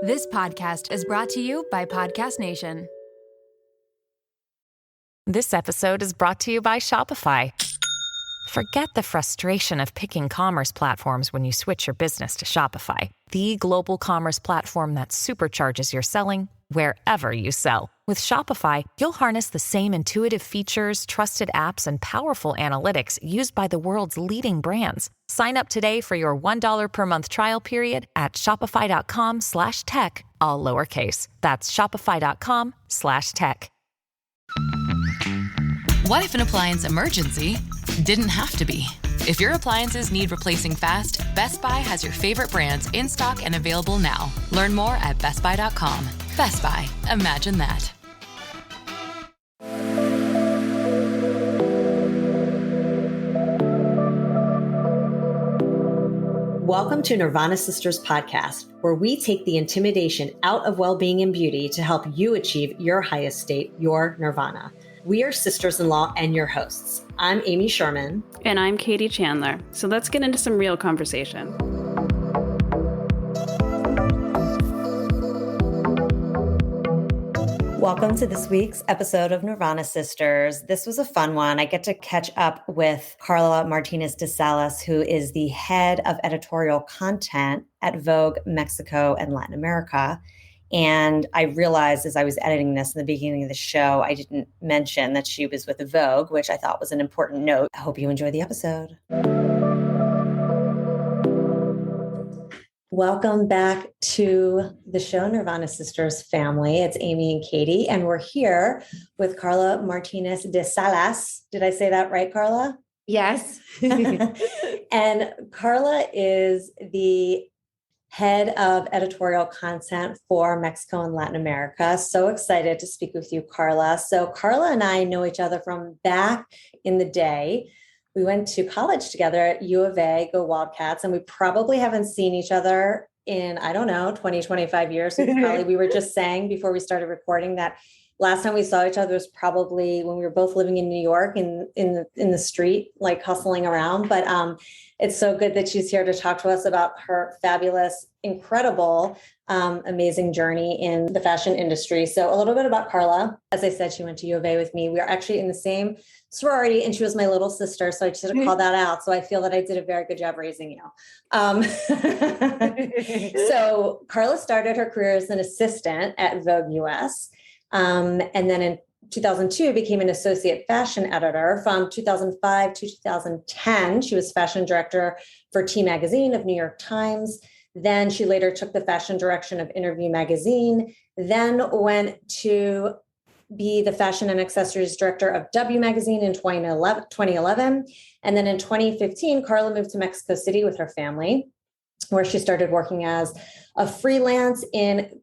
This podcast is brought to you by Podcast Nation. This episode is brought to you by Shopify. Forget the frustration of picking commerce platforms when you switch your business to Shopify, the global commerce platform that supercharges your selling wherever you sell. With Shopify, you'll harness the same intuitive features, trusted apps, and powerful analytics used by the world's leading brands. Sign up today for your $1 per month trial period at shopify.com/tech, all lowercase. That's shopify.com/tech. What if an appliance emergency didn't have to be? If your appliances need replacing fast, Best Buy has your favorite brands in stock and available now. Learn more at bestbuy.com. Best Buy. Imagine that. Welcome to Nirvana Sisters podcast, where we take the intimidation out of well-being and beauty to help you achieve your highest state, your nirvana. We are sisters-in-law and your hosts. I'm Amy Sherman. And I'm Katie Chandler. So let's get into some real conversation. Welcome to this week's episode of Nirvana Sisters. This was a fun one. I get to catch up with Karla Martinez De Salas, who is the head of editorial content at Vogue Mexico and Latin America. And I realized as I was editing this in the beginning of the show, I didn't mention that she was with Vogue, which I thought was an important note. I hope you enjoy the episode. Welcome back to the show, Nirvana Sisters family. It's Amy and Katie, and we're here with Karla Martinez De Salas. Did I say that right, Karla? Yes. And Karla is the head of editorial content for Mexico and Latin America. So excited to speak with you, Karla. So Karla and I know each other from back in the day. We went to college together at U of A, go Wildcats, and we probably haven't seen each other in, 20, 25 years. We were just saying before we started recording that last time we saw each other was probably when we were both living in New York in the street, like hustling around. But it's so good that she's here to talk to us about her fabulous, incredible, amazing journey in the fashion industry. So a little bit about Karla. As I said, she went to U of A with me. We are actually in the same sorority, and she was my little sister. So I just had to call that out. So I feel that I did a very good job raising you. So Karla started her career as an assistant at Vogue U.S. And then in 2002 became an associate fashion editor. From 2005 to 2010, she was fashion director for T Magazine of New York Times. Then she later took the fashion direction of Interview Magazine, then went to be the fashion and accessories director of W Magazine in 2011. And then in 2015, Karla moved to Mexico City with her family, where she started working as a freelance in,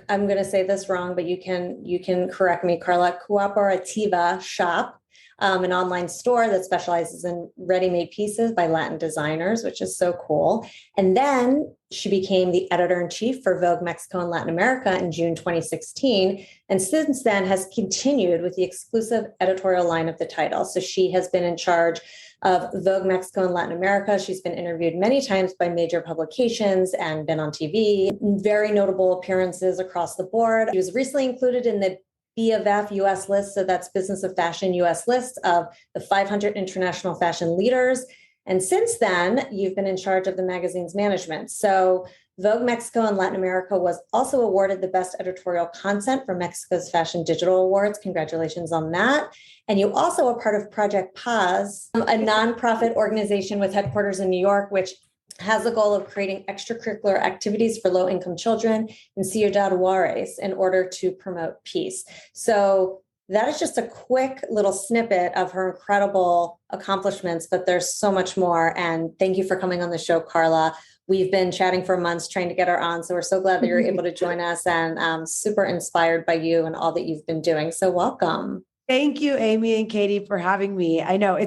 I'm going to say this wrong, but you can correct me, Karla, Cooperativa Shop, an online store that specializes in ready-made pieces by Latin designers, which is so cool. And then she became the editor-in-chief for Vogue Mexico and Latin America in June 2016. And since then has continued with the exclusive editorial line of the title. So she has been in charge of Vogue Mexico and Latin America. She's been interviewed many times by major publications and been on TV, very notable appearances across the board. She was recently included in the BofF U.S. list, so that's Business of Fashion U.S. list of the 500 international fashion leaders. And since then, you've been in charge of the magazine's management. So Vogue Mexico and Latin America was also awarded the Best Editorial Content for Mexico's Fashion Digital Awards. Congratulations on that. And you also are part of Project Paz, a nonprofit organization with headquarters in New York, which has the goal of creating extracurricular activities for low-income children in Ciudad Juarez in order to promote peace. So that is just a quick little snippet of her incredible accomplishments, but there's so much more. And thank you for coming on the show, Karla. We've been chatting for months trying to get her on. So we're so glad that you're able to join us, and super inspired by you and all that you've been doing. So welcome. Thank you, Amy and Katie, for having me. I know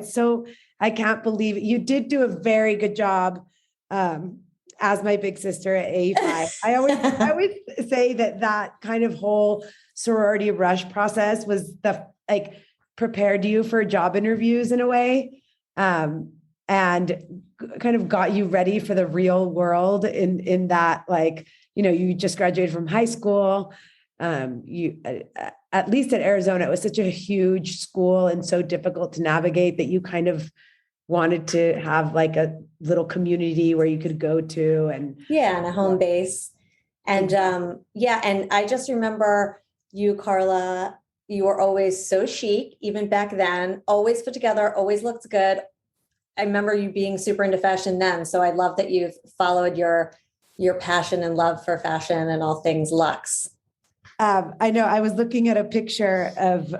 I can't believe it. You did do a very good job as my big sister at A5. I always say that kind of whole sorority rush process was prepared you for job interviews in a way, and kind of got you ready for the real world in that you just graduated from high school. You, at least at Arizona, it was such a huge school and so difficult to navigate that you kind of wanted to have like a little community where you could go to and a home base. And and I just remember you, Karla, you were always so chic, even back then, always put together, always looked good. I remember you being super into fashion then. So I love that you've followed your passion and love for fashion and all things luxe. I know I was looking at a picture of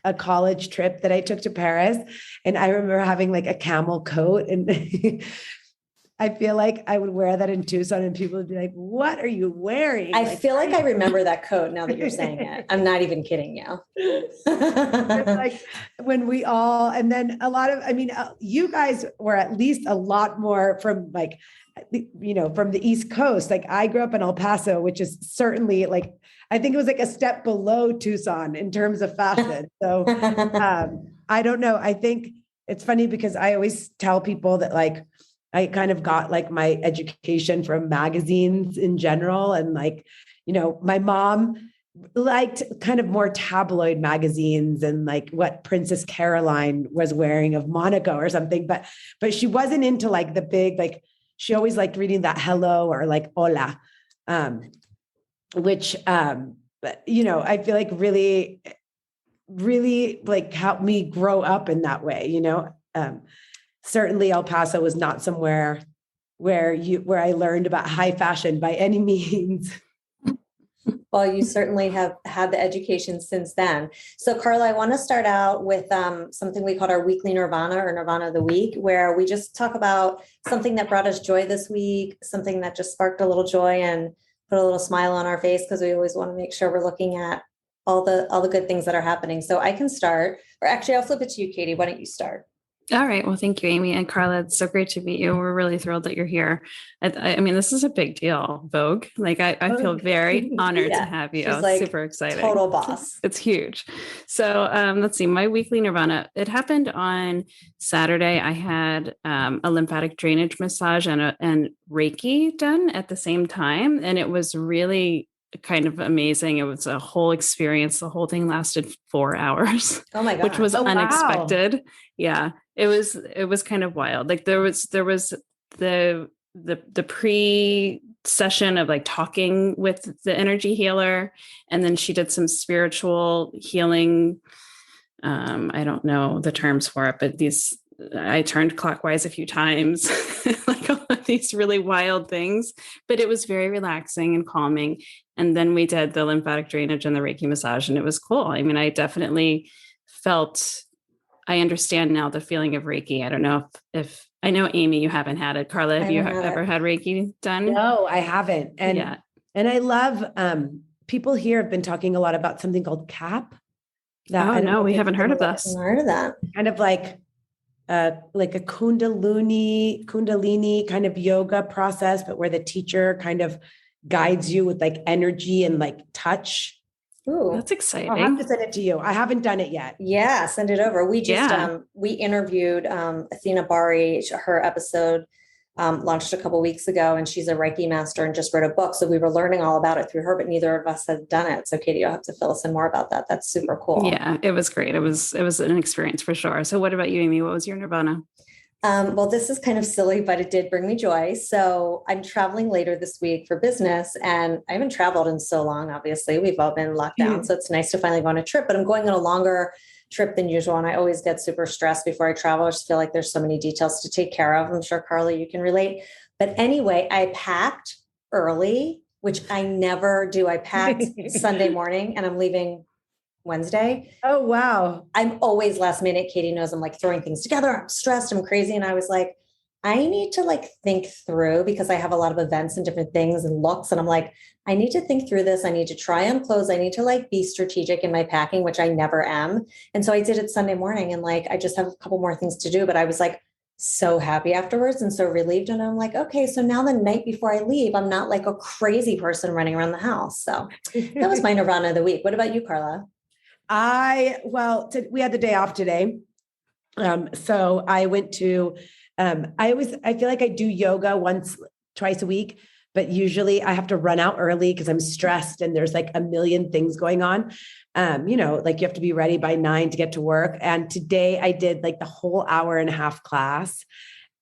a college trip that I took to Paris, and I remember having like a camel coat, and I feel like I would wear that in Tucson and people would be like, what are you wearing? I feel like I remember that coat now that you're saying it. I'm not even kidding you. It's like when we all, and then a lot of, you guys were at least a lot more from like, from the East Coast. Like I grew up in El Paso, which is certainly like, I think it was like a step below Tucson in terms of fashion. So I don't know. I think it's funny because I always tell people that like, I kind of got like my education from magazines in general. And like, my mom liked kind of more tabloid magazines and like what Princess Caroline was wearing of Monaco or something. But she wasn't into like the big, like she always liked reading that Hello or like Hola, which, I feel like really, really like helped me grow up in that way, certainly El Paso was not somewhere where I learned about high fashion by any means. Well, you certainly have had the education since then. So Karla, I want to start out with something we call our weekly Nirvana or Nirvana of the week, where we just talk about something that brought us joy this week, something that just sparked a little joy and put a little smile on our face, because we always want to make sure we're looking at all the good things that are happening. So I can start, or actually I'll flip it to you, Katie. Why don't you start? All right. Well, thank you, Amy and Karla. It's so great to meet you. We're really thrilled that you're here. I mean, this is a big deal, Vogue. Like I feel very honored to have you. She's like super exciting. Total boss. It's huge. So let's see, my weekly Nirvana, it happened on Saturday. I had a lymphatic drainage massage and Reiki done at the same time. And it was really kind of amazing. It was a whole experience. The whole thing lasted 4 hours. Oh my God. Which was unexpected. Wow. Yeah. It was kind of wild. Like there was the pre-session of like talking with the energy healer. And then she did some spiritual healing. I don't know the terms for it, but I turned clockwise a few times, like all of these really wild things, but it was very relaxing and calming. And then we did the lymphatic drainage and the Reiki massage, and it was cool. I mean, I definitely I understand now the feeling of Reiki. I don't know if I know, Amy, you haven't had it. Karla, have you ever had Reiki done? No, I haven't. And I love, people here have been talking a lot about something called CAP. We haven't heard of this. Heard of that. Kind of like a Kundalini kind of yoga process, but where the teacher kind of guides you with like energy and like touch. Ooh, that's exciting. I'll have to send it to you. I haven't done it yet. Yeah, send it over. We just we interviewed Athena Bari. Her episode launched a couple of weeks ago, and she's a Reiki master and just wrote a book. So we were learning all about it through her, but neither of us had done it. So Katie, you'll have to fill us in more about that. That's super cool. Yeah, it was great. It was an experience for sure. So what about you, Amy? What was your Nirvana? Well, this is kind of silly, but it did bring me joy. So I'm traveling later this week for business, and I haven't traveled in so long. Obviously, we've all been locked down. So it's nice to finally go on a trip, but I'm going on a longer trip than usual. And I always get super stressed before I travel. I just feel like there's so many details to take care of. I'm sure, Karla, you can relate. But anyway, I packed early, which I never do. I packed Sunday morning and I'm leaving Wednesday. Oh, wow. I'm always last minute. Katie knows I'm like throwing things together. I'm stressed. I'm crazy. And I was like, I need to like think through, because I have a lot of events and different things and looks. And I'm like, I need to think through this. I need to try on clothes. I need to like be strategic in my packing, which I never am. And so I did it Sunday morning, and like, I just have a couple more things to do, but I was like so happy afterwards and so relieved. And I'm like, okay, so now the night before I leave, I'm not like a crazy person running around the house. So that was my Nirvana of the week. What about you, Karla? We had the day off today. So I went to, I feel like I do yoga twice a week, but usually I have to run out early because I'm stressed and there's like a million things going on. Like you have to be ready by 9 to get to work. And today I did like the whole hour and a half class.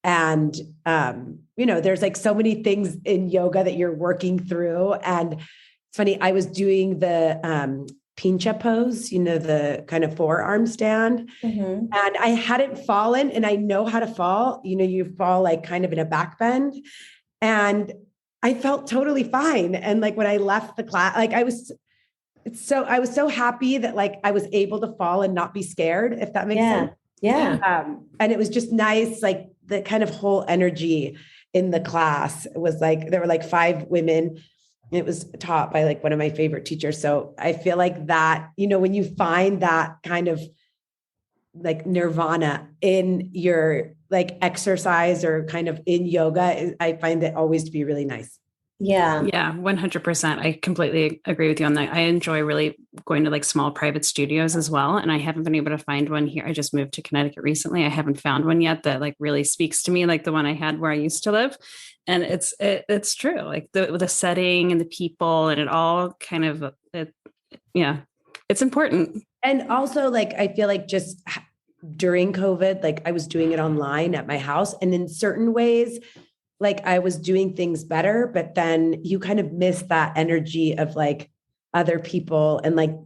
And, there's like so many things in yoga that you're working through. And it's funny, I was doing the pincha pose, the kind of forearm stand. And I hadn't fallen, and I know how to fall. You fall like kind of in a back bend. And I felt totally fine. And like when I left the class, like I was so happy that like I was able to fall and not be scared, if that makes sense. Yeah. And it was just nice. Like the kind of whole energy in the class was like, there were like 5 women. It was taught by like one of my favorite teachers. So I feel like that, when you find that kind of like nirvana in your like exercise or kind of in yoga, I find it always to be really nice. Yeah, 100%. I completely agree with you on that. I enjoy really going to like small private studios as well. And I haven't been able to find one here. I just moved to Connecticut recently. I haven't found one yet that like really speaks to me, like the one I had where I used to live. And it's true. Like the setting and the people and it all kind of, it's important. And also like, I feel like just during COVID, like I was doing it online at my house, and in certain ways, like I was doing things better, but then you kind of miss that energy of like other people. And like,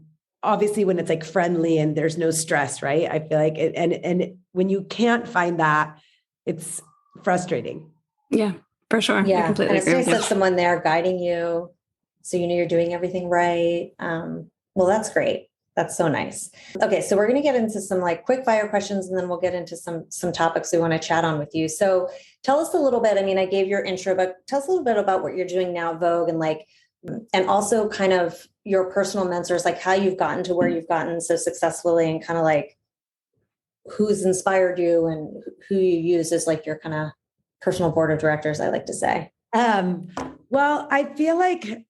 obviously when it's like friendly and there's no stress, right? I feel like it, and when you can't find that, it's frustrating. Yeah, for sure. Yeah. And it's nice to have someone there guiding you, so you're doing everything right. Well, that's great. That's so nice. Okay. So we're going to get into some like quick fire questions, and then we'll get into some topics we want to chat on with you. So tell us a little bit, I mean, I gave your intro, but tell us a little bit about what you're doing now at Vogue, and like, and also kind of your personal mentors, like how you've gotten to where you've gotten so successfully, and kind of like who's inspired you and who you use as like your kind of personal board of directors, I like to say. Well, I feel like,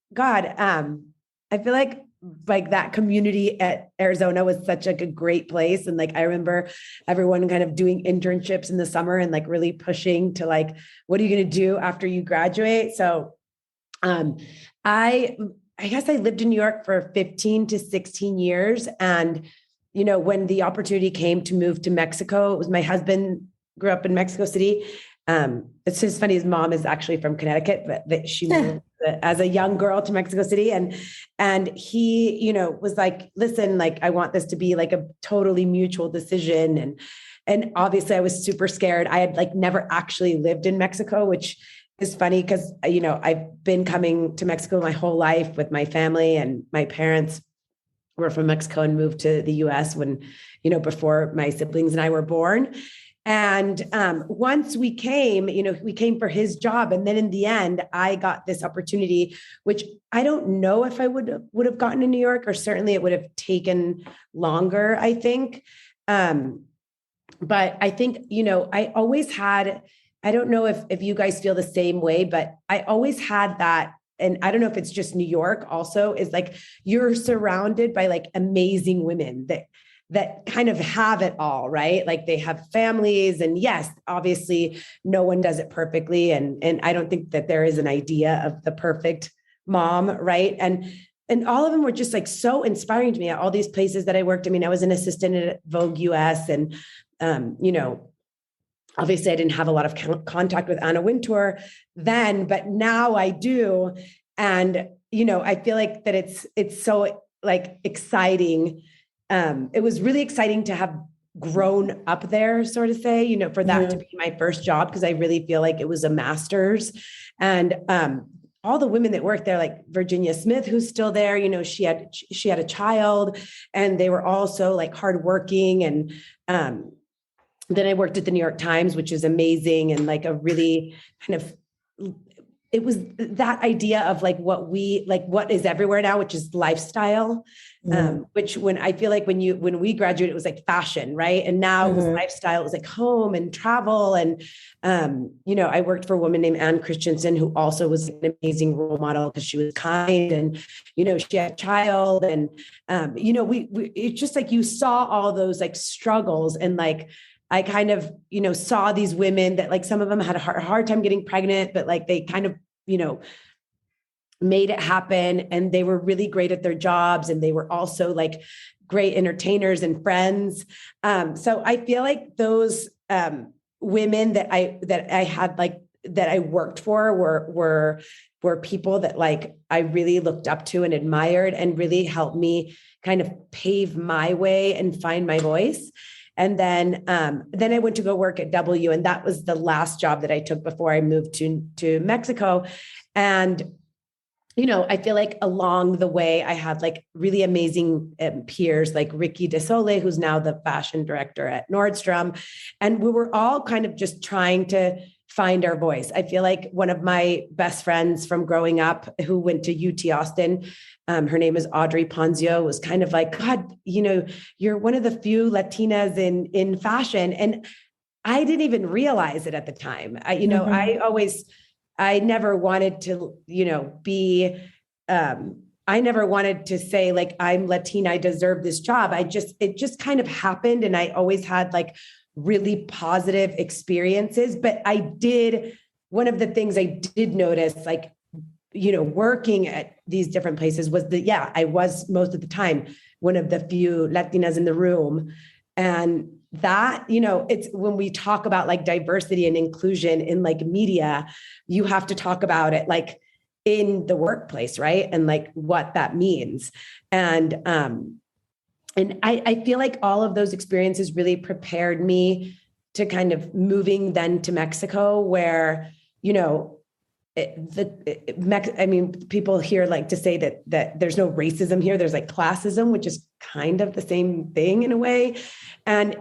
like that community at Arizona was such like a great place. And like, I remember everyone kind of doing internships in the summer and like really pushing to like, what are you going to do after you graduate? So, I guess I lived in New York for 15 to 16 years. And, when the opportunity came to move to Mexico, it was my husband grew up in Mexico City. It's just funny. His mom is actually from Connecticut, but that she moved as a young girl to Mexico City. And he, was like, listen, like, I want this to be like a totally mutual decision. And obviously I was super scared. I had like never actually lived in Mexico, which is funny because, I've been coming to Mexico my whole life with my family, and my parents were from Mexico and moved to the U.S. when, before my siblings and I were born. And once we came, we came for his job. And then in the end, I got this opportunity, which I don't know if I would have gotten in New York, or certainly it would have taken longer, I think. But I think, I always had, I don't know if you guys feel the same way, but I always had that. And I don't know if it's just New York also, is like, you're surrounded by like amazing women that kind of have it all, right? Like they have families, and yes, obviously no one does it perfectly. And I don't think that there is an idea of the perfect mom, right? And all of them were just like so inspiring to me at all these places that I worked. I mean, I was an assistant at Vogue U.S. and, obviously I didn't have a lot of contact with Anna Wintour then, but now I do. And, I feel like that it's so like exciting. It was really exciting to have grown up there, sort of say, for that to be my first job, because I really feel like it was a master's. And all the women that worked there, like Virginia Smith, who's still there, she had a child, and they were also like hardworking. And then I worked at the New York Times, which is amazing, and like a really kind of, it was that idea of like what is everywhere now, which is lifestyle, which when I feel like when we graduated, it was like fashion, right? And now it was lifestyle, it was like home and travel. And, I worked for a woman named Anne Christensen, who also was an amazing role model because she was kind, and, she had a child, and, it's just like, you saw all those like struggles, and like, I kind of, saw these women that like, some of them had a hard time getting pregnant, but like they kind of, made it happen. And they were really great at their jobs. And they were also like great entertainers and friends. So I feel like those women that I had like, that I worked for were people that like I really looked up to and admired and really helped me kind of pave my way and find my voice. And then I went to go work at W, and that was the last job that I took before I moved to Mexico. And I feel like along the way, I had like really amazing peers like Ricky De Salas, who's now the fashion director at Nordstrom. And we were all kind of just trying to find our voice. I feel like one of my best friends from growing up who went to UT Austin, her name is Audrey Ponzio, was kind of like, God, you're one of the few Latinas in fashion. And I didn't even realize it at the time. I never wanted to, I never wanted to say like, I'm Latina, I deserve this job. It just kind of happened. And I always had like really positive experiences, but one of the things I did notice, like, working at these different places was I was most of the time one of the few Latinas in the room. And that, it's when we talk about like diversity and inclusion in like media, you have to talk about it like in the workplace, right? And like what that means. And I feel like all of those experiences really prepared me to kind of moving then to Mexico, where, people here like to say that there's no racism here. There's like classism, which is kind of the same thing in a way. And,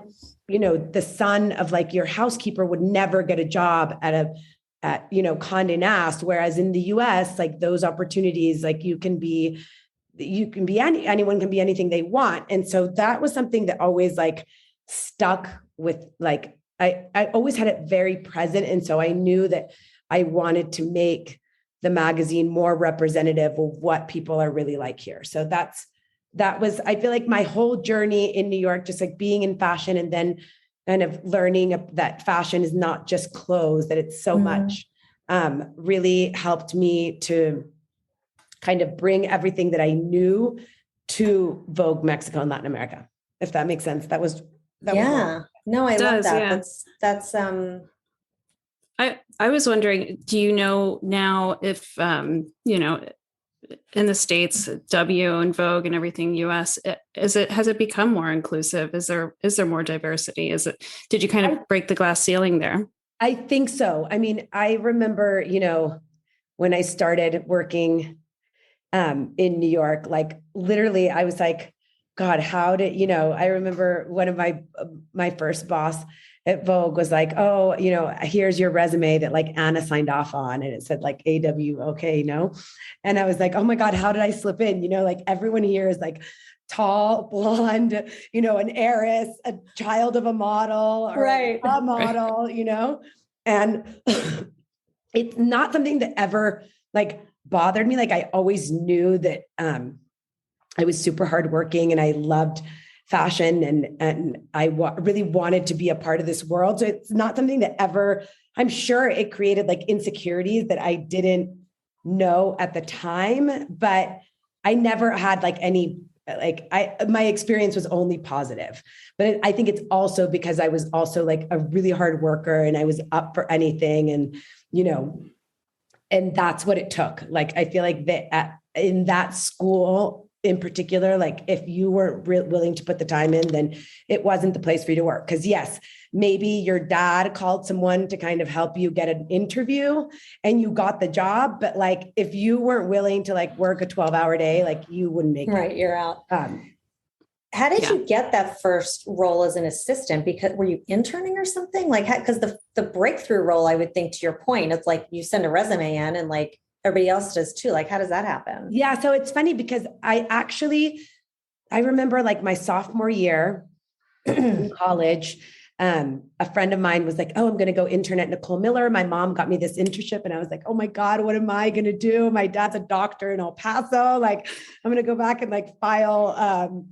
the son of like your housekeeper would never get a job at Condé Nast. Whereas in the US, like those opportunities, like anyone can be anything they want. And so that was something that always like stuck with like, I always had it very present. And so I knew that I wanted to make the magazine more representative of what people are really like here. So that was, I feel like my whole journey in New York, just like being in fashion and then kind of learning that fashion is not just clothes, that it's so much, really helped me to kind of bring everything that I knew to Vogue Mexico and Latin America, if that makes sense. That was no, I love that. Yeah. That's I was wondering, do you know now if, in the States, W and Vogue and everything US, has it become more inclusive? Is there more diversity? Did you kind of break the glass ceiling there? I think so. I mean, I remember, when I started working in New York, like literally I was like, God, I remember one of my first boss at Vogue was like, oh, here's your resume that like Anna signed off on. And it said like AW, okay, And I was like, oh my God, how did I slip in? Like everyone here is like tall, blonde, an heiress, a child of a model, or right. a model, and it's not something that ever like bothered me. Like I always knew that I was super hardworking and I loved fashion and I really wanted to be a part of this world. So it's not something that ever, I'm sure it created like insecurities that I didn't know at the time, but I never had like any, my experience was only positive, but I think it's also because I was also like a really hard worker and I was up for anything. And, and that's what it took. Like, I feel like that in that school in particular, like if you weren't willing to put the time in, then it wasn't the place for you to work. Because yes, maybe your dad called someone to kind of help you get an interview and you got the job. But like, if you weren't willing to like work a 12-hour day, like you wouldn't make it. Right. You're out. How did you get that first role as an assistant? Because were you interning or something? Like, because the breakthrough role, I would think to your point, it's like you send a resume in and like everybody else does too. Like, how does that happen? Yeah. So it's funny because I remember like my sophomore year in college, a friend of mine was like, oh, I'm going to go intern at Nicole Miller. My mom got me this internship. And I was like, oh my God, what am I going to do? My dad's a doctor in El Paso. Like, I'm going to go back and like file,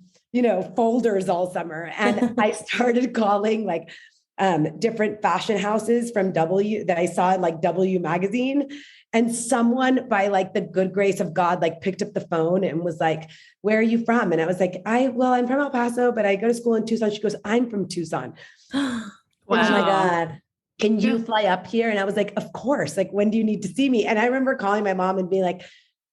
folders all summer. And I started calling like different fashion houses from W that I saw in like W magazine. And someone, by like the good grace of God, like picked up the phone and was like, where are you from? And I was like, I'm from El Paso, but I go to school in Tucson. She goes, I'm from Tucson. Wow. Oh my God. Can you fly up here? And I was like, of course. Like, when do you need to see me? And I remember calling my mom and being like,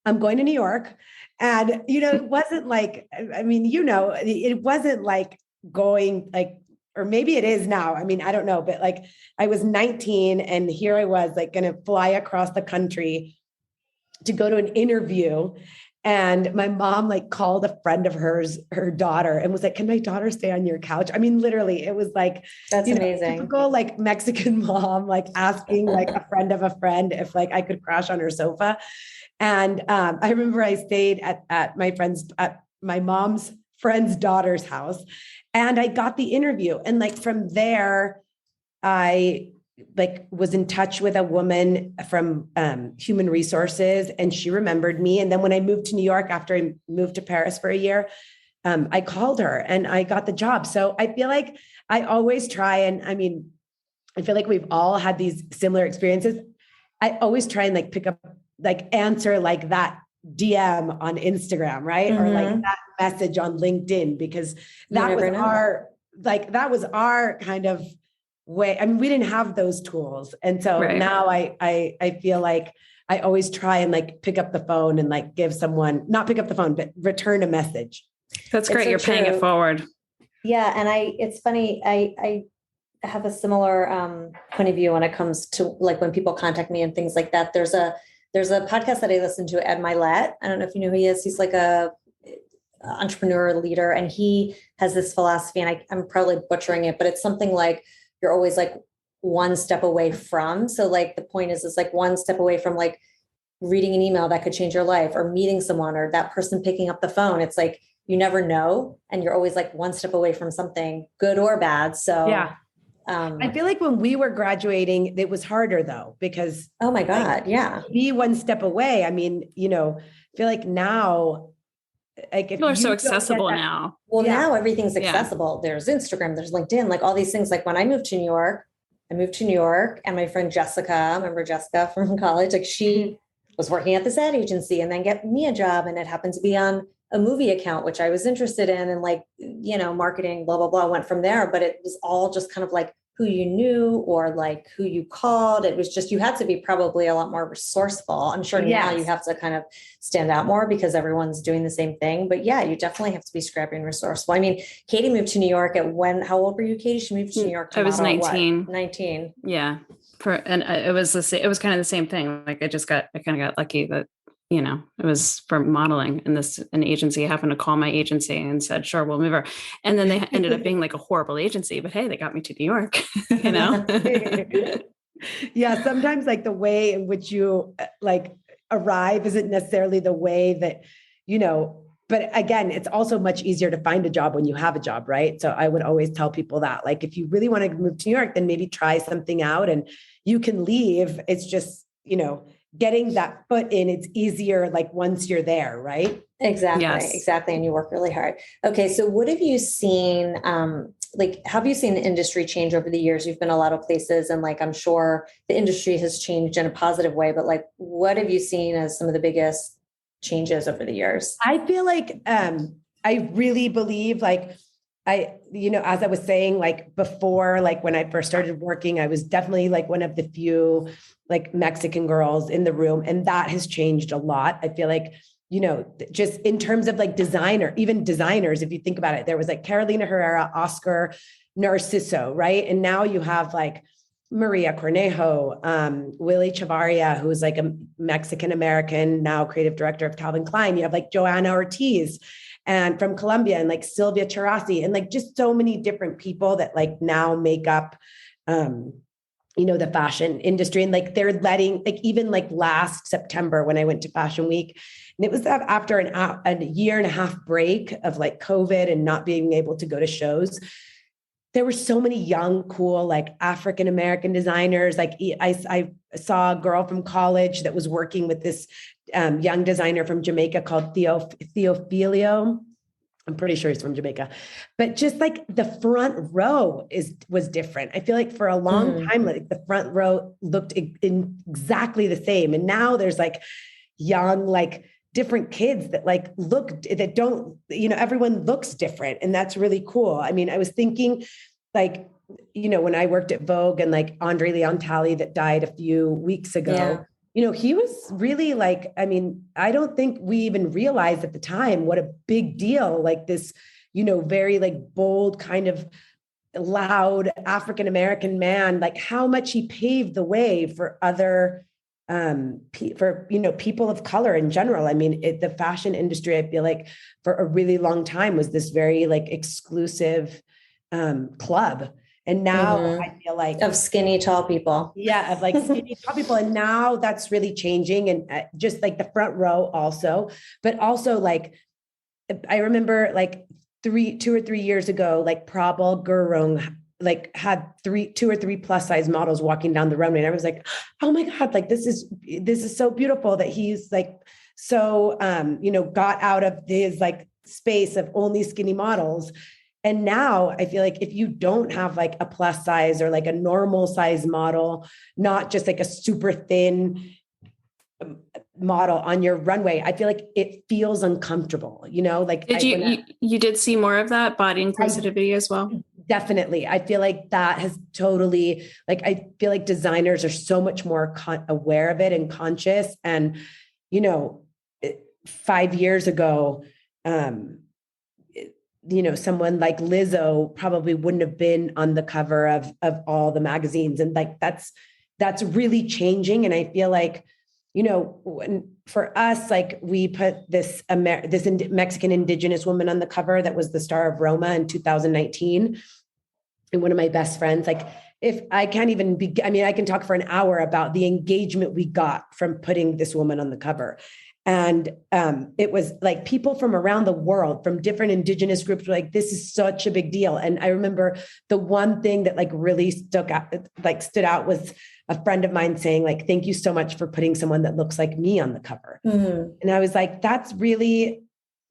I'm going to New York. And, it wasn't like, I mean, it wasn't like going like, or maybe it is now. I mean, I don't know, but like I was 19 and here I was like going to fly across the country to go to an interview. And my mom like called a friend of hers, her daughter, and was like, can my daughter stay on your couch? I mean, literally it was like, that's amazing. Typical like Mexican mom, like asking like a friend of a friend if like I could crash on her sofa. And I remember I stayed at my mom's friend's daughter's house, and I got the interview. And like from there, I like was in touch with a woman from human resources, and she remembered me. And then when I moved to New York after I moved to Paris for a year, I called her and I got the job. So I feel like I always try, and I mean, I feel like we've all had these similar experiences. I always try and like pick up, like answer like that DM on Instagram, right? Or like that message on LinkedIn, because that was our kind of way. I mean, we didn't have those tools. And so now I feel like I always try and like pick up the phone and like give someone, not pick up the phone, but return a message. That's great. You're paying it forward. Yeah. And it's funny. I have a similar point of view when it comes to like when people contact me and things like that. There's a podcast that I listen to, Ed Milet. I don't know if you know who he is. He's like a entrepreneur leader, and he has this philosophy, and I'm probably butchering it, but it's something like you're always like one step away from. So like the point is like one step away from like reading an email that could change your life, or meeting someone, or that person picking up the phone. It's like, you never know. And you're always like one step away from something good or bad. So yeah. I feel like when we were graduating, it was harder though, because oh my God, like, yeah, be one step away. I mean, I feel like now, like people are so accessible now. Well, now everything's accessible. Yeah. There's Instagram, there's LinkedIn, like all these things. Like when I moved to New York, and my friend Jessica, remember Jessica from college? Like she was working at this ad agency and then get me a job, and it happened to be on a movie account, which I was interested in, and like, marketing, blah, blah, blah, went from there. But it was all just kind of like who you knew or like who you called. It was just, you had to be probably a lot more resourceful. I'm sure now you have to kind of stand out more because everyone's doing the same thing. But yeah, you definitely have to be scrappy and resourceful. I mean, Katie moved to New York how old were you, Katie? She moved to New York. I was 19. 19. Yeah. It was kind of the same thing. Like I kind of got lucky that, it was for modeling, and an agency happened to call my agency and said, sure, we'll move her. And then they ended up being like a horrible agency, but hey, they got me to New York, Yeah. Sometimes like the way in which you like arrive isn't necessarily the way that, but again, it's also much easier to find a job when you have a job, right? So I would always tell people that, like, if you really want to move to New York, then maybe try something out and you can leave. It's just, getting that foot in, it's easier like once you're there, right? Exactly. Yes. Exactly. And you work really hard. Okay. So what have you seen, have you seen the industry change over the years? You've been a lot of places, and like, I'm sure the industry has changed in a positive way, but like, what have you seen as some of the biggest changes over the years? I feel like, I really believe like, as I was saying, like before, like when I first started working, I was definitely like one of the few like Mexican girls in the room. And that has changed a lot. I feel like, just in terms of like even designers, if you think about it, there was like Carolina Herrera, Oscar Narciso, right? And now you have like Maria Cornejo, Willie Chavaria, who's like a Mexican-American, now creative director of Calvin Klein. You have like Joanna Ortiz, and from Colombia, and like Sylvia Charasi, and like just so many different people that like now make up, the fashion industry. And like they're letting, like even like last September when I went to Fashion Week, and it was after a year and a half break of like COVID and not being able to go to shows. There were so many young, cool, like African-American designers. Like I saw a girl from college that was working with this young designer from Jamaica called Theophilio. I'm pretty sure he's from Jamaica, but just like the front row was different. I feel like for a long time, like the front row looked in exactly the same. And now there's like young, like different kids that like that don't, everyone looks different. And that's really cool. I mean, I was thinking like, when I worked at Vogue and like Andre Leon Talley that died a few weeks ago, he was really like, I mean, I don't think we even realized at the time what a big deal, like this, very like bold kind of loud African-American man, like how much he paved the way for other people of color in general. I mean, the fashion industry, I feel like for a really long time was this very like exclusive club. And now I feel like of skinny, tall people. Yeah. Of like skinny, tall people. And now that's really changing. And just like the front row also, but also like, I remember like 2 or 3 years ago, like Prabal Gurung like had 2 or 3 plus size models walking down the runway. And I was like, oh my God, like this is so beautiful that he's like, so, got out of his like space of only skinny models. And now I feel like if you don't have like a plus size or like a normal size model, not just like a super thin model on your runway, I feel like it feels uncomfortable, like you did see more of that body inclusivity as well? Definitely. I feel like that has totally, like, I feel like designers are so much more aware of it and conscious. And, 5 years ago, someone like Lizzo probably wouldn't have been on the cover of all the magazines. And like, that's really changing. And I feel like, for us, like we put this Mexican indigenous woman on the cover that was the star of Roma in 2019. And one of my best friends, like if I can't even I can talk for an hour about the engagement we got from putting this woman on the cover. And it was like people from around the world, from different indigenous groups were like, this is such a big deal. And I remember the one thing that like really stood out was a friend of mine saying like, thank you so much for putting someone that looks like me on the cover. And I was like, that's really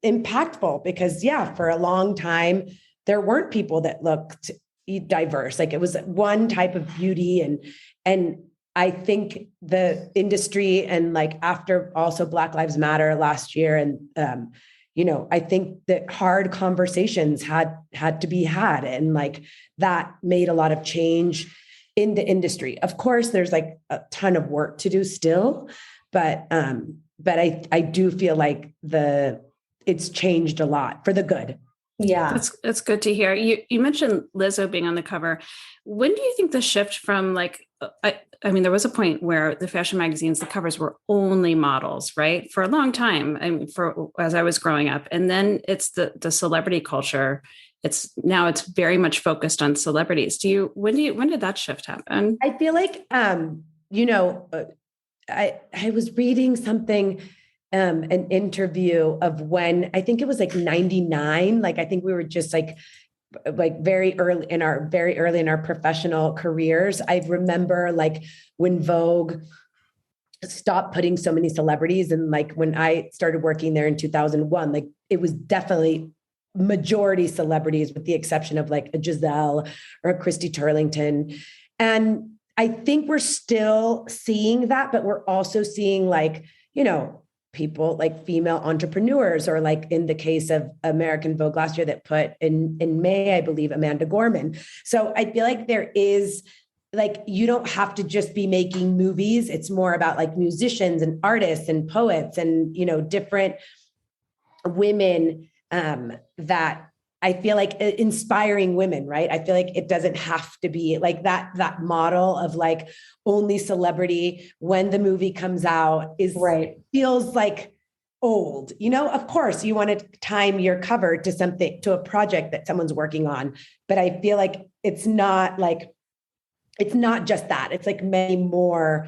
impactful because for a long time, there weren't people that looked diverse. Like it was one type of beauty. And I think the industry and like after also Black Lives Matter last year. And, I think that hard conversations had to be had. And like that made a lot of change in the industry. Of course, there's like a ton of work to do still, but I do feel like it's changed a lot for the good. Yeah. That's good to hear. You mentioned Lizzo being on the cover. When do you think the shift from like, I mean, there was a point where the fashion magazines, the covers were only models, right? For a long time, as I was growing up. And then it's the celebrity culture. It's very much focused on celebrities. When did that shift happen? I feel like, I was reading something, an interview of when, I think it was like 99. Like, I think we were just like very early in our professional careers. I remember like when Vogue stopped putting so many celebrities. And like when I started working there in 2001, like it was definitely majority celebrities with the exception of like a Giselle or a Christy Turlington. And I think we're still seeing that, but we're also seeing like, people like female entrepreneurs, or like in the case of American Vogue last year that put in May, I believe, Amanda Gorman. So I feel like there is like, you don't have to just be making movies. It's more about like musicians and artists and poets and, different women that I feel like inspiring women, right? I feel like it doesn't have to be like that model of like only celebrity when the movie comes out is right. Feels like old, of course you want to time your cover to a project that someone's working on. But I feel like it's not just that. It's like many more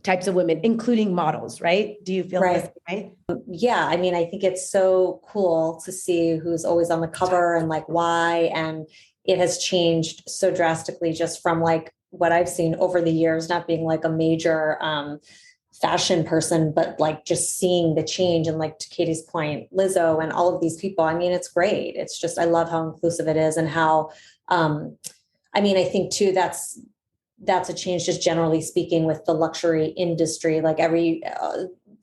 types of women, including models, right? Do you feel this way? Yeah. I mean, I think it's so cool to see who's always on the cover and like why. And it has changed so drastically just from like what I've seen over the years, not being like a major fashion person, but like just seeing the change, and like to Katie's point, Lizzo and all of these people, I mean, it's great. It's just, I love how inclusive it is, and how, I mean, I think too, that's a change just generally speaking with the luxury industry. Like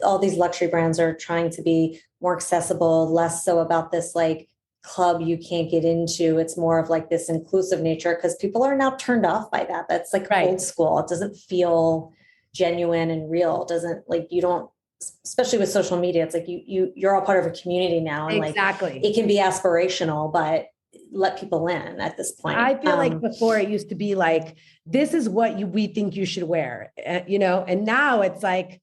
all these luxury brands are trying to be more accessible, less so about this like club you can't get into. It's more of like this inclusive nature, because people are now turned off by that. That's like old school. It doesn't feel genuine and real. It doesn't, like, you don't, especially with social media, it's like you're all part of a community now. And like, it can be aspirational, but let people in at this point. I feel like before it used to be like, this is what we think you should wear, and now it's like,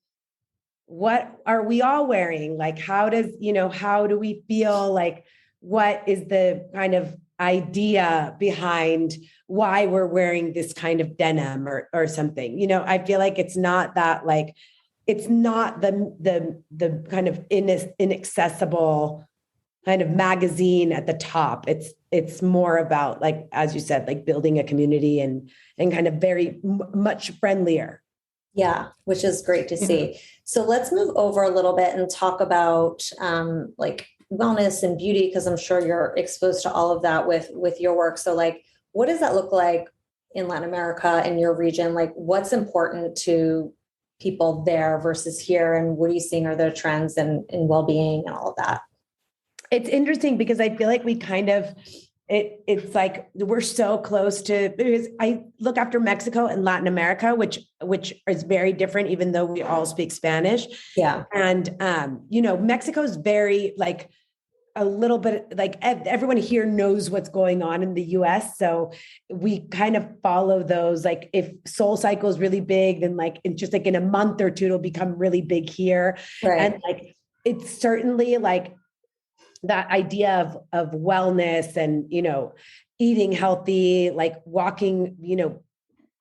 what are we all wearing? Like, how do we feel? Like, what is the kind of idea behind why we're wearing this kind of denim or something? I feel like it's not that, like, it's not the kind of inaccessible kind of magazine at the top. It's more about, like, as you said, like building a community and kind of very much friendlier. Yeah, which is great to see. So let's move over a little bit and talk about like wellness and beauty, because I'm sure you're exposed to all of that with your work. So like, what does that look like in Latin America, in your region? Like, what's important to people there versus here? And what are you seeing are the trends in well-being and all of that? It's interesting because I feel like we kind of, it's like we're so close to, because I look after Mexico and Latin America, which is very different, even though we all speak Spanish. Yeah. And, Mexico is very like a little bit like everyone here knows what's going on in the U.S. So we kind of follow those. Like if Soul Cycle is really big, then like in just like in a month or two, it'll become really big here. Right. And like, it's certainly like that idea of wellness and, eating healthy, like walking,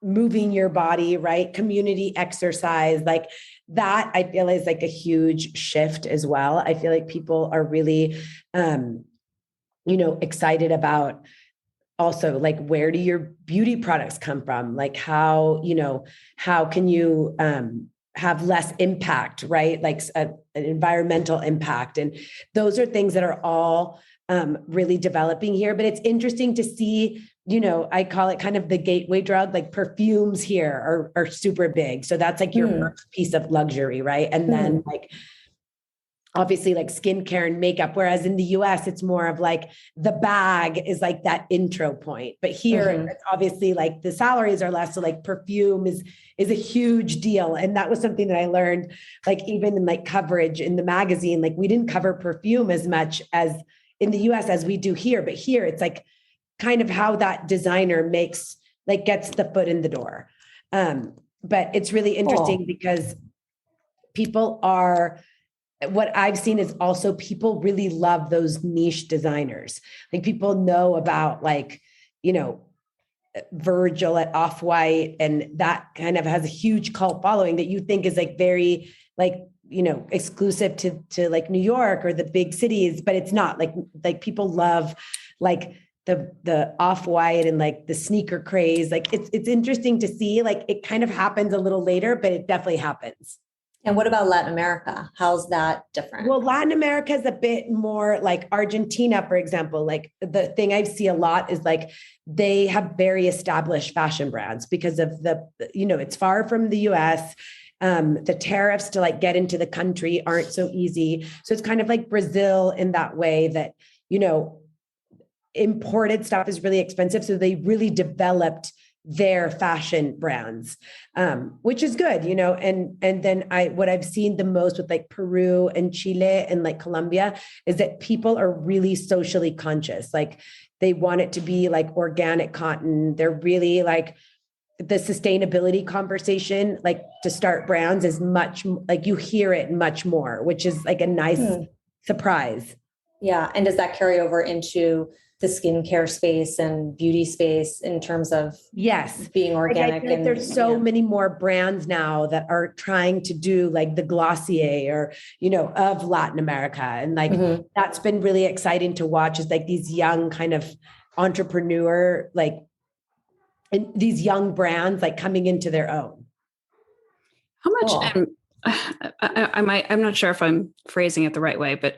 moving your body, right? Community exercise, like that, I feel is like a huge shift as well. I feel like people are really, excited about also like, where do your beauty products come from? Like how can you, have less impact, right? Like an environmental impact. And those are things that are all really developing here. But it's interesting to see, I call it kind of the gateway drug, like perfumes here are super big. So that's like your first piece of luxury, right? And then like, obviously like skincare and makeup, whereas in the US, it's more of like the bag is like that intro point. But here, it's obviously like the salaries are less. So like perfume is a huge deal. And that was something that I learned, like even in like coverage in the magazine, like we didn't cover perfume as much as in the US as we do here. But here it's like kind of how that designer gets the foot in the door. But it's really interesting because what I've seen is also people really love those niche designers. Like people know about like, Virgil at Off-White, and that kind of has a huge cult following that you think is like very like, exclusive to like New York or the big cities, but it's not like people love like the Off-White and like the sneaker craze. Like it's interesting to see, like it kind of happens a little later, but it definitely happens. And what about Latin America? How's that different? Well, Latin America is a bit more like Argentina, for example. Like the thing I see a lot is like they have very established fashion brands because of it's far from the US. The tariffs to like get into the country aren't so easy. So it's kind of like Brazil in that way that, imported stuff is really expensive. So they really developed their fashion brands, which is good, and then what I've seen the most with like Peru and Chile and like Colombia is that people are really socially conscious. Like they want it to be like organic cotton. They're really like the sustainability conversation, like to start brands is much like you hear it much more, which is like a nice surprise. Yeah. And does that carry over into the skincare space and beauty space in terms of being organic? Like there's so many more brands now that are trying to do like the Glossier or, of Latin America. And like, that's been really exciting to watch is like these young kind of entrepreneur, like and these young brands, like coming into their own. How much, I'm not sure if I'm phrasing it the right way, but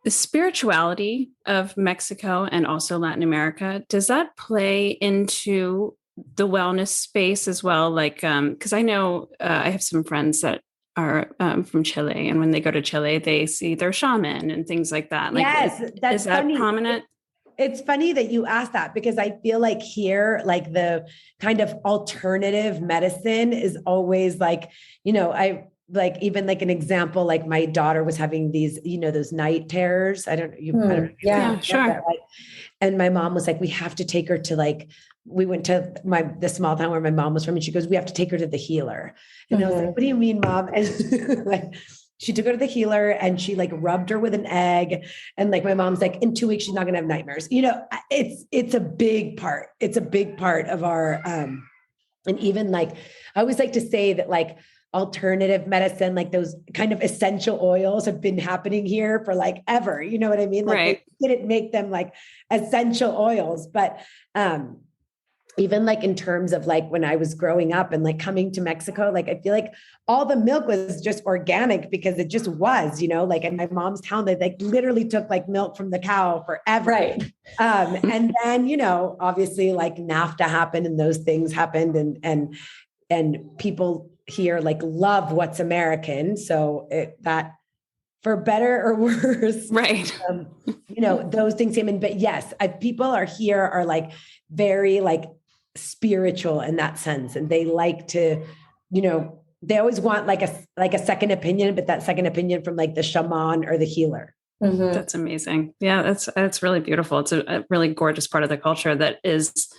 the spirituality of Mexico and also Latin America, does that play into the wellness space as well? Like, because I know I have some friends that are from Chile, and when they go to Chile, they see their shaman and things like that. Like, Yes, that's is that funny. prominent? It's funny that you asked that, because I feel like here, like the kind of alternative medicine is always like, I like, even like an example, like my daughter was having these, those night terrors. I don't know. Yeah, sure. That, like, and my mom was like, we have to take her to like, we went to the small town where my mom was from, and she goes, we have to take her to the healer. And I was like, what do you mean, Mom? And like, she took her to the healer and she like rubbed her with an egg. And like, my mom's like, in 2 weeks, she's not going to have nightmares. It's a big part. It's a big part of our, and even like, I always like to say that like alternative medicine, like those kind of essential oils have been happening here for like ever, you know what I mean? Like right. They didn't make them like essential oils, but, even like in terms of like when I was growing up and like coming to Mexico, like I feel like all the milk was just organic because it just was, like in my mom's town, they like literally took like milk from the cow forever. Right. And then, obviously like NAFTA happened and those things happened, and people here like love what's American. So that for better or worse, right. Those things came in, but yes, people are here are like very like spiritual in that sense. And they like to, they always want like a second opinion, but that second opinion from like the shaman or the healer. Mm-hmm. That's amazing. Yeah. That's really beautiful. It's a really gorgeous part of the culture that is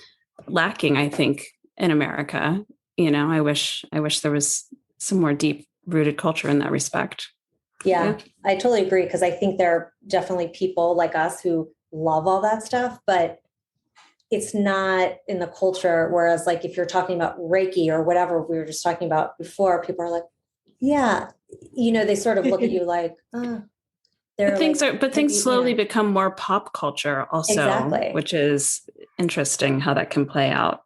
lacking, I think, in America. I wish there was some more deep rooted culture in that respect. Yeah, I totally agree. Cause I think there are definitely people like us who love all that stuff, but it's not in the culture. Whereas like, if you're talking about Reiki or whatever we were just talking about before, people are like, yeah, they sort of look at you like, things slowly become more pop culture also, exactly. Which is interesting how that can play out.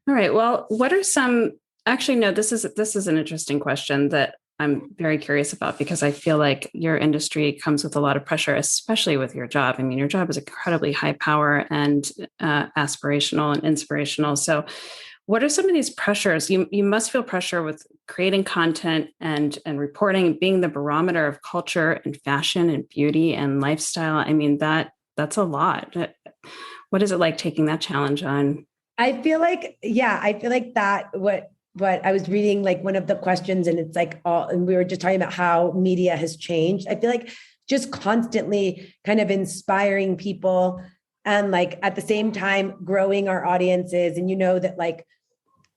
All right. Well, what are some, actually, no, this is an interesting question that I'm very curious about, because I feel like your industry comes with a lot of pressure, especially with your job. I mean, your job is incredibly high power and aspirational and inspirational. So what are some of these pressures? You must feel pressure with creating content and reporting, being the barometer of culture and fashion and beauty and lifestyle. I mean, that's a lot. What is it like taking that challenge on? I feel like that what I was reading, like one of the questions, and it's like and we were just talking about how media has changed. I feel like just constantly kind of inspiring people and like at the same time growing our audiences. And that like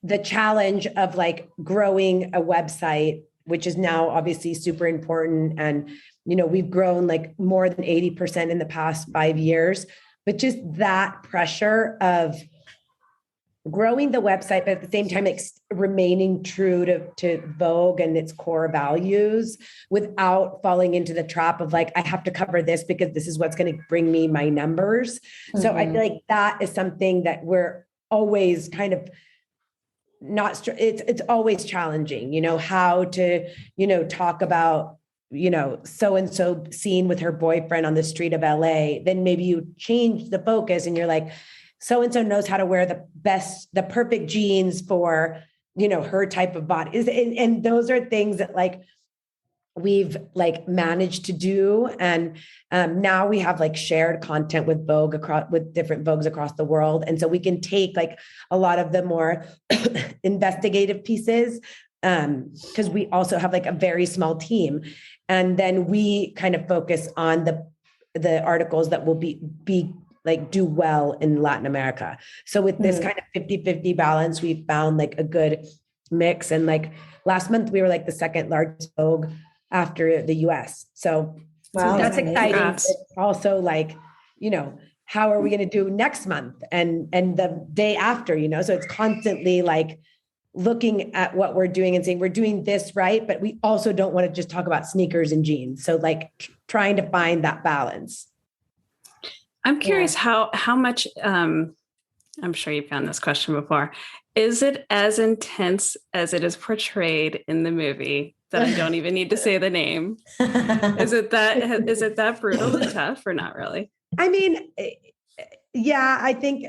the challenge of like growing a website, which is now obviously super important. And, we've grown like more than 80% in the past 5 years, but just that pressure of growing the website, but at the same time, remaining true to Vogue and its core values without falling into the trap of like, I have to cover this because this is what's going to bring me my numbers. Mm-hmm. So I feel like that is something that we're always kind of it's always challenging, how to, talk about, so-and-so seen with her boyfriend on the street of LA. Then maybe you change the focus and you're like, so-and-so knows how to wear the perfect jeans for, her type of body. And those are things that like we've like managed to do. And now we have like shared content with Vogue with different Vogues across the world. And so we can take like a lot of the more investigative pieces because we also have like a very small team. And then we kind of focus on the articles that will be like do well in Latin America. So with this kind of 50-50 balance, we found like a good mix. And like last month, we were like the second largest Vogue after the U.S. So that's exciting. It's also like, how are we going to do next month and the day after, so it's constantly like looking at what we're doing and saying, we're doing this right, but we also don't want to just talk about sneakers and jeans. So like trying to find that balance. I'm curious how much, I'm sure you've gotten this question before. Is it as intense as it is portrayed in the movie? that I don't even need to say the name. Is it that brutal and tough or not really? I mean, yeah, I think,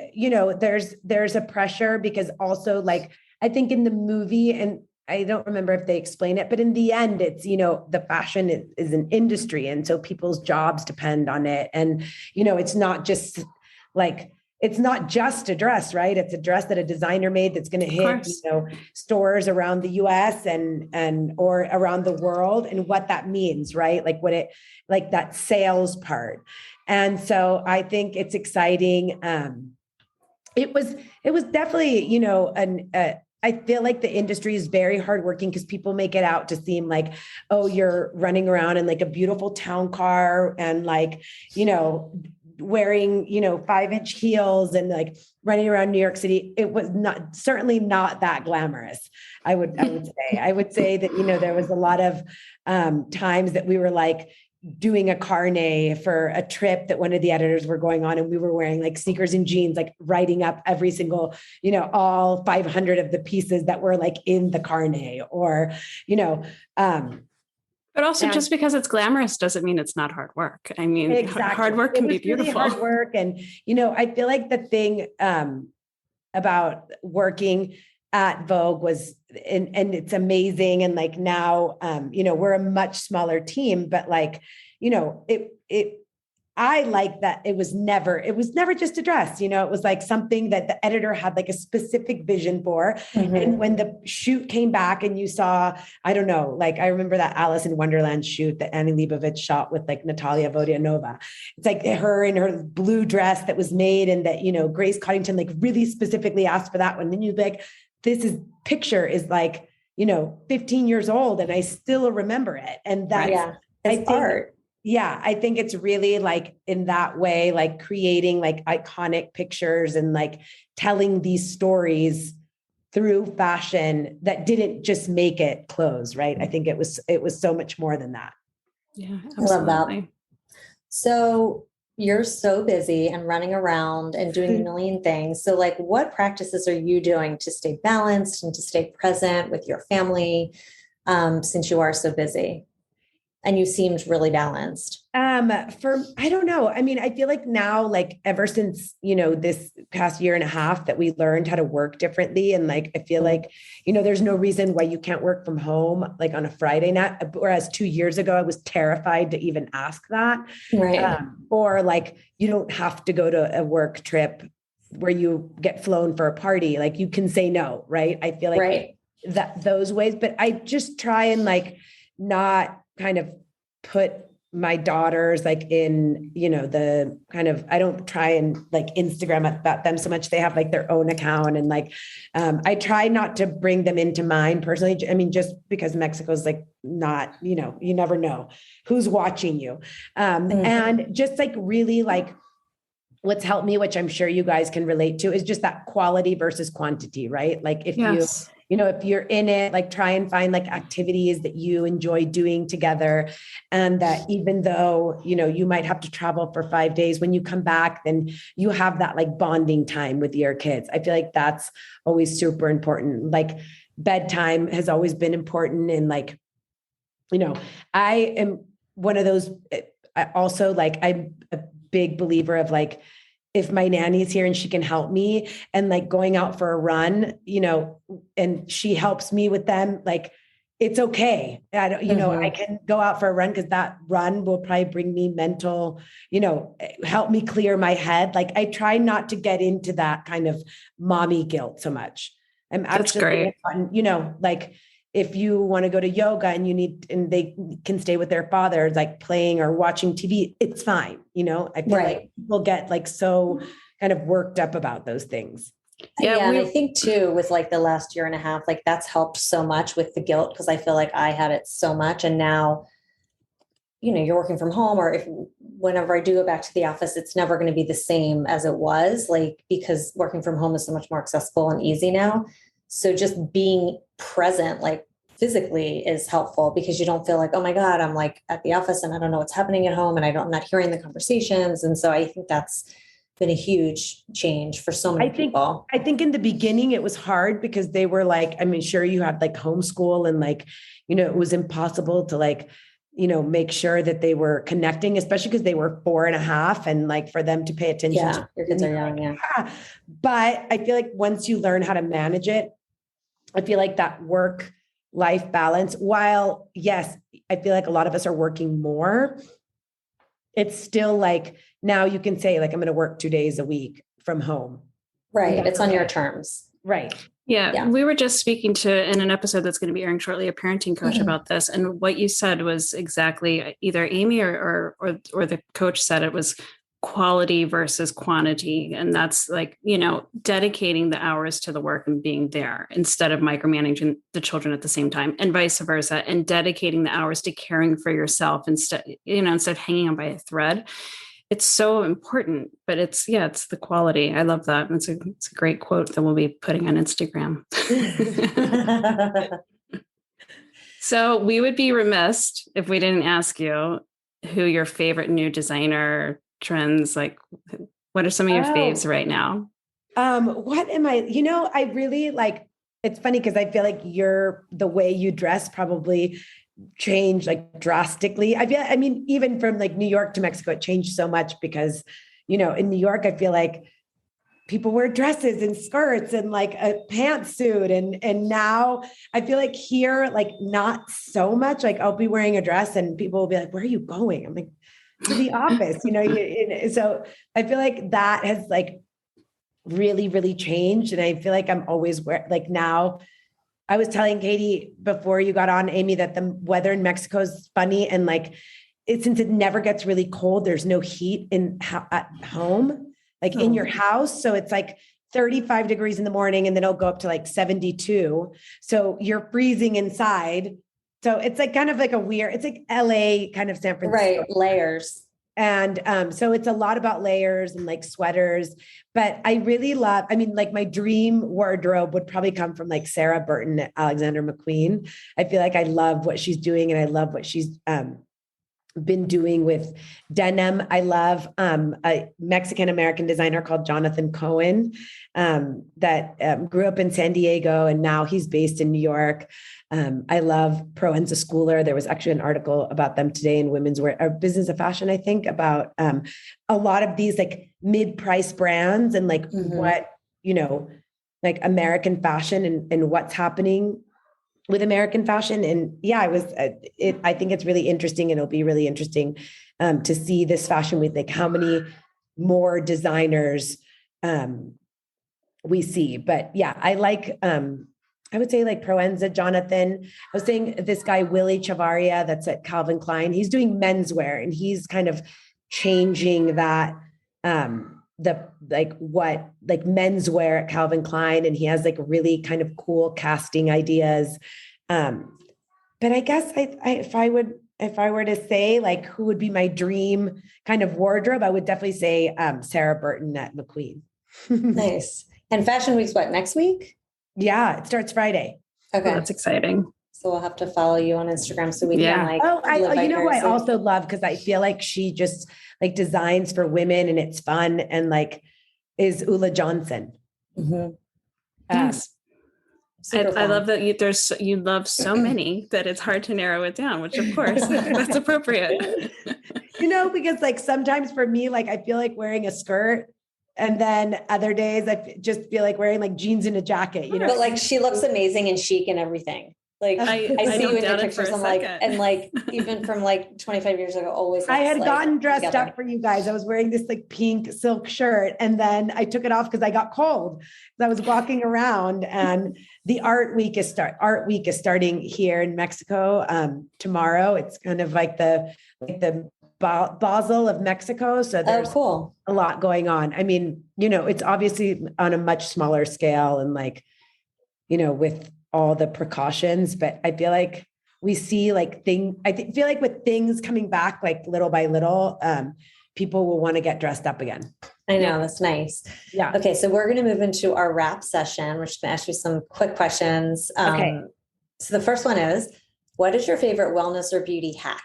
there's a pressure because also like, I think in the movie, and I don't remember if they explain it, but in the end, it's, the fashion is an industry. And so people's jobs depend on it. And, it's not just like, it's not just a dress, right? It's a dress that a designer made that's going to hit, stores around the US or around the world, and what that means, right? Like that sales part. And so I think it's exciting. It was definitely, I feel like the industry is very hardworking because people make it out to seem like, oh, you're running around in like a beautiful town car and like, wearing, 5-inch heels and like running around New York City. It was certainly not that glamorous. I would say that, there was a lot of times that we were like doing a carnet for a trip that one of the editors were going on, and we were wearing like sneakers and jeans, like writing up every single, all 500 of the pieces that were like in the carnet, or, but also just because it's glamorous doesn't mean it's not hard work. I mean, exactly. Hard work can be beautiful. Really hard work. And, I feel like the thing about working at Vogue was, and it's amazing. And like now, we're a much smaller team, but like, I like that it was never just a dress, it was like something that the editor had like a specific vision for. Mm-hmm. And when the shoot came back and you saw, I don't know, like I remember that Alice in Wonderland shoot that Annie Leibovitz shot with like Natalia Vodianova. It's like her in her blue dress that was made, and that, Grace Coddington like really specifically asked for that one. And you'd be like, picture is like, 15 years old and I still remember it. And that's art. Yeah, I think it's really like in that way, like creating like iconic pictures and like telling these stories through fashion that didn't just make it clothes, right? I think it was so much more than that. Yeah, absolutely. I love that. So you're so busy and running around and doing a million things. So like, what practices are you doing to stay balanced and to stay present with your family since you are so busy? And you seemed really balanced. I don't know. I mean, I feel like now, like ever since, this past year and a half that we learned how to work differently. And like, I feel like, there's no reason why you can't work from home, like on a Friday night, whereas 2 years ago, I was terrified to even ask that. Right. Or like, you don't have to go to a work trip where you get flown for a party. Like you can say no, right? I feel like that those ways, but I just try and like not kind of put my daughters like in, the kind of, I don't try and like Instagram about them so much. They have like their own account. And like, I try not to bring them into mine personally. I mean, just because Mexico's like not, you never know who's watching you. And just like really like what's helped me, which I'm sure you guys can relate to, is just that quality versus quantity, right? Like if if you're in it, like try and find like activities that you enjoy doing together. And that even though, you might have to travel for 5 days, when you come back, then you have that like bonding time with your kids. I feel like that's always super important. Like bedtime has always been important. And like, I am one of those, I also like, I'm a big believer of like, if my nanny's here and she can help me, and like going out for a run, and she helps me with them, like, it's okay. I don't, I can go out for a run because that run will probably bring me mental, help me clear my head. Like I try not to get into that kind of mommy guilt so much. That's great. Like if you want to go to yoga and they can stay with their father, like playing or watching TV, it's fine. I feel like people get like so kind of worked up about those things. Yeah. And I think too, with like the last year and a half, like that's helped so much with the guilt. Cause I feel like I had it so much. And now, you're working from home, or whenever I do go back to the office, it's never going to be the same as it was, like, because working from home is so much more accessible and easy now. So just being present, like physically, is helpful because you don't feel like, oh my God, I'm like at the office and I don't know what's happening at home and I'm not hearing the conversations. And so I think that's been a huge change for so many people. I think in the beginning it was hard because they were like, I mean, sure, you had like homeschool and like, you know, it was impossible to like, you know, make sure that they were connecting, especially because they were 4.5 and like for them to pay attention. Yeah, your kids are young, yeah. But I feel like once you learn how to manage it, I feel like that work-life balance, while yes, I feel like a lot of us are working more, it's still like, now you can say like, I'm going to work 2 days a week from home. Right. It's on your terms. Right. Yeah, we were just speaking to, in an episode that's going to be airing shortly, a parenting coach about this. And what you said was exactly either Amy or the coach said it was quality versus quantity. And that's like, you know, dedicating the hours to the work and being there instead of micromanaging the children at the same time, and vice versa, and dedicating the hours to caring for yourself instead of hanging on by a thread. It's so important, but it's the quality. I love that. It's a great quote that we'll be putting on Instagram. So we would be remiss if we didn't ask you who your favorite new designer trends, like what are some of your faves right now? What am I, you know, I really like, it's funny because I feel like the way you dress probably changed like drastically. I mean, even from like New York to Mexico, it changed so much because, you know, in New York, I feel like people wear dresses and skirts and like a pantsuit. And now I feel like here, like not so much, like I'll be wearing a dress and people will be like, where are you going? I'm like, to the office, you know? So I feel like that has like really, really changed. And I feel like I'm always like now, I was telling Katie before you got on, Amy, that the weather in Mexico is funny. And like, since it never gets really cold, there's no heat at home, like in your house. So it's like 35 degrees in the morning and then it'll go up to like 72. So you're freezing inside. So it's like kind of like it's like LA kind of San Francisco. Right. Layers. And so it's a lot about layers and like sweaters, but I really love, I mean, like my dream wardrobe would probably come from like Sarah Burton at Alexander McQueen. I feel like I love what she's doing and I love what she's been doing with denim. I love a Mexican-American designer called Jonathan Cohen that grew up in San Diego and now he's based in New York. I love Proenza Schooler. There was actually an article about them today in Women's Wear or Business of Fashion, I think, about a lot of these like mid-price brands and like what, you know, like American fashion and what's happening with American fashion. And yeah, I think it's really interesting and it'll be really interesting to see this fashion week, like how many more designers we see. But yeah, I like, I would say like Proenza, Jonathan. I was saying this guy, Willie Chavaria, that's at Calvin Klein. He's doing menswear and he's kind of changing that, menswear at Calvin Klein. And he has like really kind of cool casting ideas. But I guess if I were to say like, who would be my dream kind of wardrobe, I would definitely say Sarah Burton at McQueen. Nice. And Fashion Week's what, next week? Yeah, it starts Friday. Okay. That's exciting. So we'll have to follow you on Instagram so we can like. You know what I also love, because I feel like she just like designs for women and it's fun and like is Ula Johnson. Mm-hmm. Yes. I love that you love so many that it's hard to narrow it down, which of course that's appropriate. You know, because like sometimes for me, like I feel like wearing a skirt. And then other days I just feel like wearing like jeans and a jacket, you know, but like she looks amazing and chic and everything. Like I see you in your pictures. I'm like, and like, even from like 25 years ago, always. I had gotten dressed up for you guys. I was wearing this like pink silk shirt and then I took it off because I got cold. I was walking around and the art week is starting here in Mexico tomorrow. It's kind of like the Basel of Mexico. So there's a lot going on. I mean, you know, it's obviously on a much smaller scale and like, you know, with all the precautions, but I feel like we see like feel like with things coming back, like little by little, people will want to get dressed up again. I know, that's nice. Yeah. Okay. So we're going to move into our wrap session. We're just going to ask you some quick questions. Okay. So the first one is, what is your favorite wellness or beauty hack?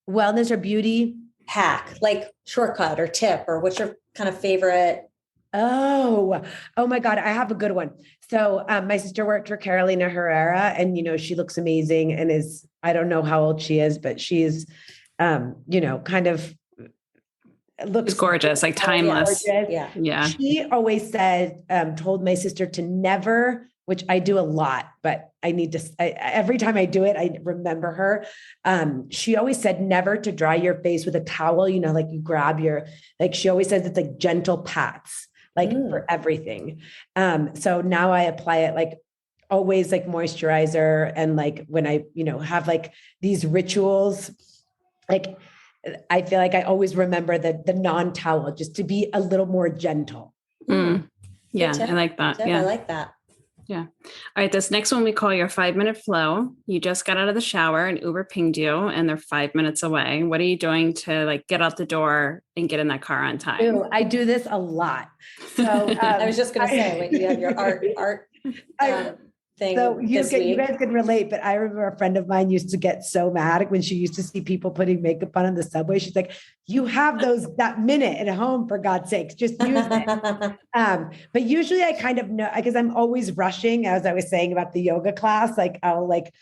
Wellness or beauty hack, like shortcut or tip, or what's your kind of favorite? Oh my God. I have a good one. So my sister worked for Carolina Herrera, and, she looks amazing and I don't know how old she is, but she's, kind of looks gorgeous, like timeless. Gorgeous. Yeah. Yeah. She always said, told my sister to never, which I do a lot, but every time I do it, I remember her. She always said never to dry your face with a towel, like you grab she always says it's like gentle pats, like for everything. So now I apply it like always, like moisturizer. And like when I, have like these rituals, like I feel like I always remember the non-towel, just to be a little more gentle. Yeah, I like that. Yeah, I like that. Yeah. All right. This next one we call your 5-minute flow. You just got out of the shower and Uber pinged you and they're 5 minutes away. What are you doing to like get out the door and get in that car on time? Ooh, I do this a lot. So I was just going to say, when you have your art thing. So you guys can relate, but I remember a friend of mine used to get so mad when she used to see people putting makeup on the subway. She's like, you have that minute at home, for God's sakes, just use it. But usually I kind of know, because I'm always rushing, as I was saying about the yoga class, like I'll like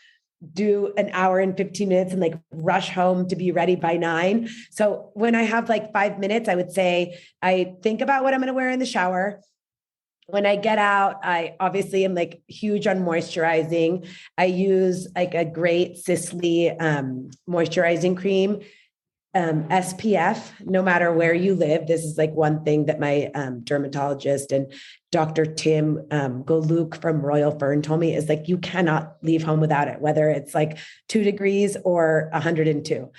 do an hour and 15 minutes and like rush home to be ready by 9. So when I have like 5 minutes, I would say, I think about what I'm going to wear in the shower. When I get out, I obviously am like huge on moisturizing. I use like a great Sisley moisturizing cream, SPF, no matter where you live. This is like one thing that my dermatologist and Dr. Tim Goluk from Royal Fern told me is like, you cannot leave home without it, whether it's like 2 degrees or 102.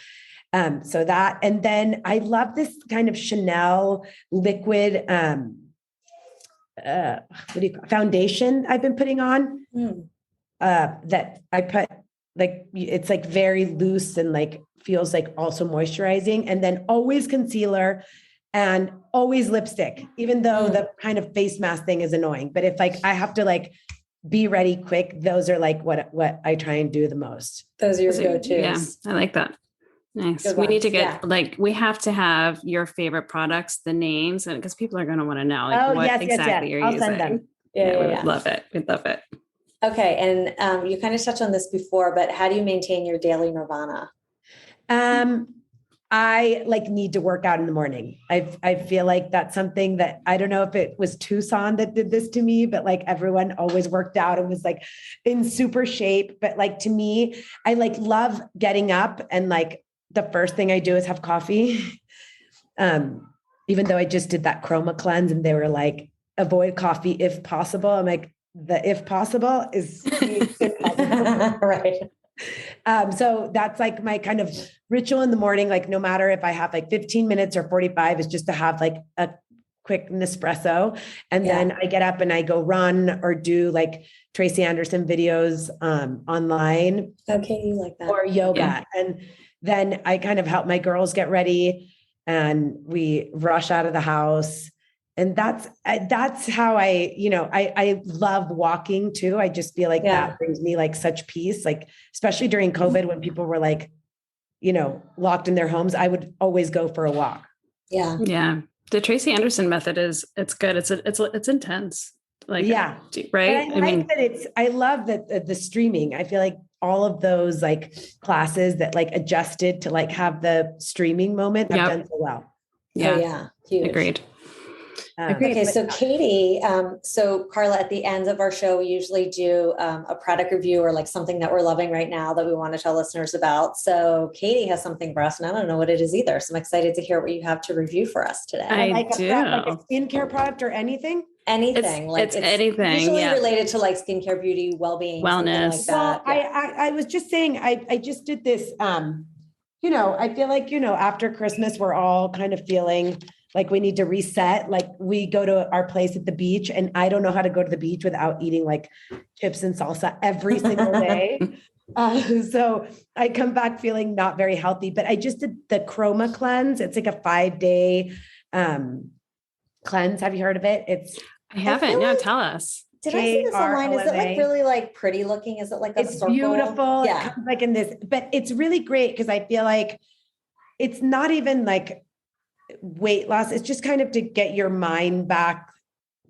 So that, and then I love this kind of Chanel liquid, foundation I've been putting on, that I put like, it's like very loose and like feels like also moisturizing, and then always concealer and always lipstick, even though the kind of face mask thing is annoying. But if like I have to like be ready quick, those are like what I try and do the most. Those are your go-tos. Yeah, I like that. Nice. We need to get we have to have your favorite products, the names, and because people are going to want to know like what exactly you're I'll using. send them. Yeah, we would love it. We'd love it. Okay. And you kind of touched on this before, but how do you maintain your daily nirvana? I like need to work out in the morning. I feel like that's something that I don't know if it was Tucson that did this to me, but like everyone always worked out and was like in super shape. But like to me, I like love getting up and like the first thing I do is have coffee. Even though I just did that chroma cleanse and they were like, avoid coffee if possible. I'm like, the if possible is impossible. Right. So that's like my kind of ritual in the morning. Like no matter if I have like 15 minutes or 45, is just to have like a quick Nespresso. And then I get up and I go run or do like Tracy Anderson videos online. Okay. You like that. Or yoga. Yeah. And then I kind of help my girls get ready and we rush out of the house. And that's how I love walking too. I just feel like that brings me like such peace, like, especially during COVID when people were like, locked in their homes, I would always go for a walk. Yeah. Yeah. The Tracy Anderson method it's good. It's intense. Like, yeah. Right. I love that the streaming. I feel like all of those like classes that like adjusted to like have the streaming moment have done so well. Yeah. Oh, yeah. Huge. Agreed. Okay, so Katie, so Karla, at the end of our show, we usually do a product review or like something that we're loving right now that we want to tell listeners about. So Katie has something for us, and I don't know what it is either. So I'm excited to hear what you have to review for us today. I do. Like a skincare product or anything? Anything. It's anything. Usually related to like skincare, beauty, well-being, wellness. like that. Well, I was just saying, I just did this, I feel like, after Christmas, we're all kind of feeling like we need to reset. Like we go to our place at the beach and I don't know how to go to the beach without eating like chips and salsa every single day. So I come back feeling not very healthy, but I just did the Chroma cleanse. It's like a 5-day cleanse. Have you heard of it? I haven't. No, tell us. Did I see this online? Is it like really like pretty looking? Is it like a circle? Beautiful. Yeah. It comes like in this, but it's really great because I feel like it's not even like weight loss. It's just kind of to get your mind back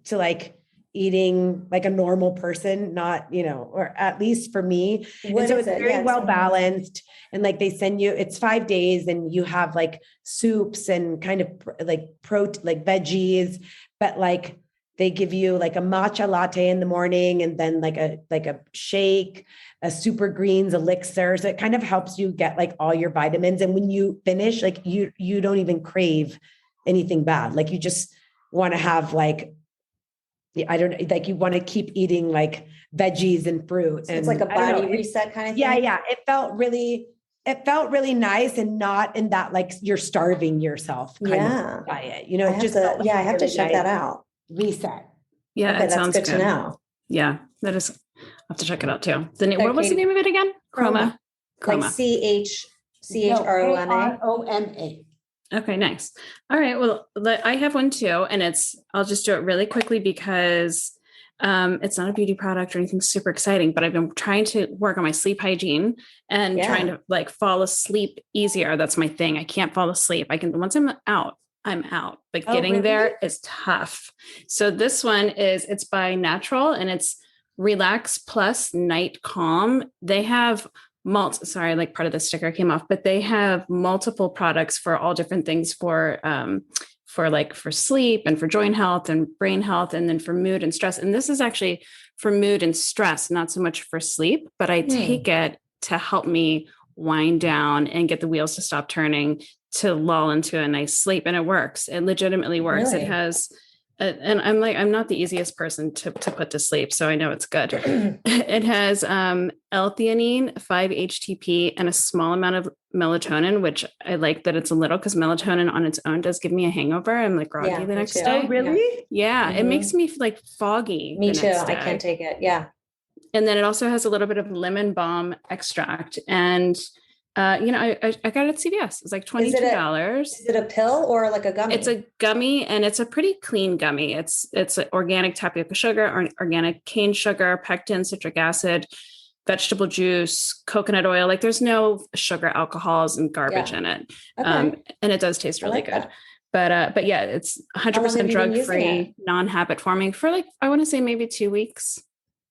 to like eating like a normal person, not, or at least for me. And so it's very well balanced. And like they send you, it's 5 days and you have like soups and kind of like protein, like veggies, but like they give you like a matcha latte in the morning and then like a shake, a super greens elixir. So it kind of helps you get like all your vitamins. And when you finish, like you don't even crave anything bad. Like you just want to have like, you want to keep eating like veggies and fruit. So it's like a body reset kind of thing. Yeah. It felt really nice and not in that, like you're starving yourself kind of diet, I have to check that out. Reset. Yeah. Okay, it sounds good to know. Yeah. That is, I'll have to check it out too. What was the name of it again? Chroma. Like CHROMA. Okay, nice. All right. Well, I have one too, and I'll just do it really quickly because it's not a beauty product or anything super exciting, but I've been trying to work on my sleep hygiene and trying to like fall asleep easier. That's my thing. I can't fall asleep. Once I'm out, but getting there is tough. So this one it's by Natural and it's Relax Plus Night Calm. They have part of the sticker came off, but they have multiple products for all different things for sleep and for joint health and brain health, and then for mood and stress. And this is actually for mood and stress, not so much for sleep, but I take it to help me wind down and get the wheels to stop turning to lull into a nice sleep. And it works. It legitimately works. Really? It has, and I'm not the easiest person to put to sleep, so I know it's good. It has L-theanine, 5-HTP, and a small amount of melatonin, which I like that it's a little, because melatonin on its own does give me a hangover. I'm like groggy the next day. Oh, really? Yeah. It makes me like foggy. Me too. I can't take it. Yeah. And then it also has a little bit of lemon balm extract. And I got it at CVS. It's like $22. Is it a pill or like a gummy? It's a gummy, and it's a pretty clean gummy. It's organic tapioca sugar, or organic cane sugar, pectin, citric acid, vegetable juice, coconut oil. Like there's no sugar, alcohols, and garbage in it. Okay. And it does taste really good. That. But yeah, it's 100% drug-free, non-habit forming for like, I want to say maybe 2 weeks.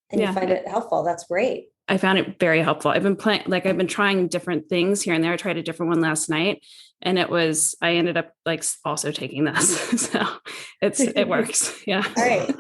And you find it helpful. That's great. I found it very helpful. I've been trying different things here and there. I tried a different one last night, and I ended up like also taking this. So it works. Yeah. All right.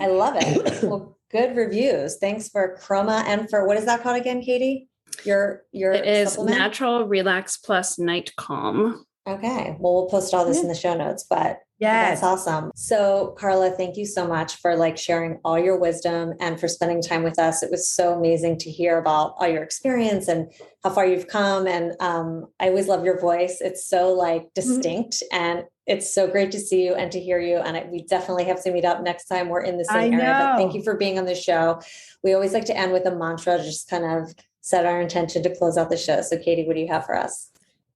I love it. Well, good reviews. Thanks for Chroma and for, what is that called again, Katie? It is supplement? Natural Relax Plus Night Calm. Okay. Well, we'll post all this in the show notes, but that's awesome. So Karla, thank you so much for like sharing all your wisdom and for spending time with us. It was so amazing to hear about all your experience and how far you've come. And I always love your voice. It's so like distinct and it's so great to see you and to hear you. And we definitely have to meet up next time we're in the same area. But thank you for being on the show. We always like to end with a mantra to just kind of set our intention to close out the show. So Katie, what do you have for us?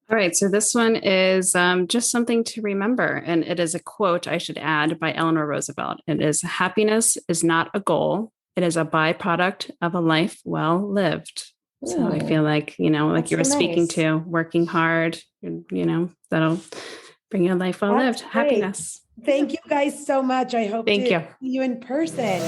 All right. So this one is just something to remember. And it is a quote, I should add, by Eleanor Roosevelt. It is, "Happiness is not a goal. It is a byproduct of a life well lived." So I feel like, like you were speaking to, working hard, that'll bring you a life well lived. Happiness. Thank you guys so much. I hope to see you in person.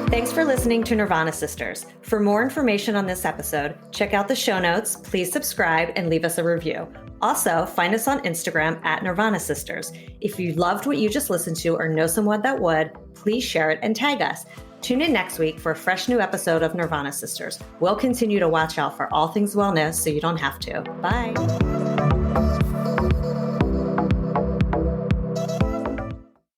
Thanks for listening to Nirvana Sisters. For more information on this episode, check out the show notes, please subscribe, and leave us a review. Also, find us on Instagram at Nirvana Sisters. If you loved what you just listened to or know someone that would, please share it and tag us. Tune in next week for a fresh new episode of Nirvana Sisters. We'll continue to watch out for all things wellness so you don't have to. Bye.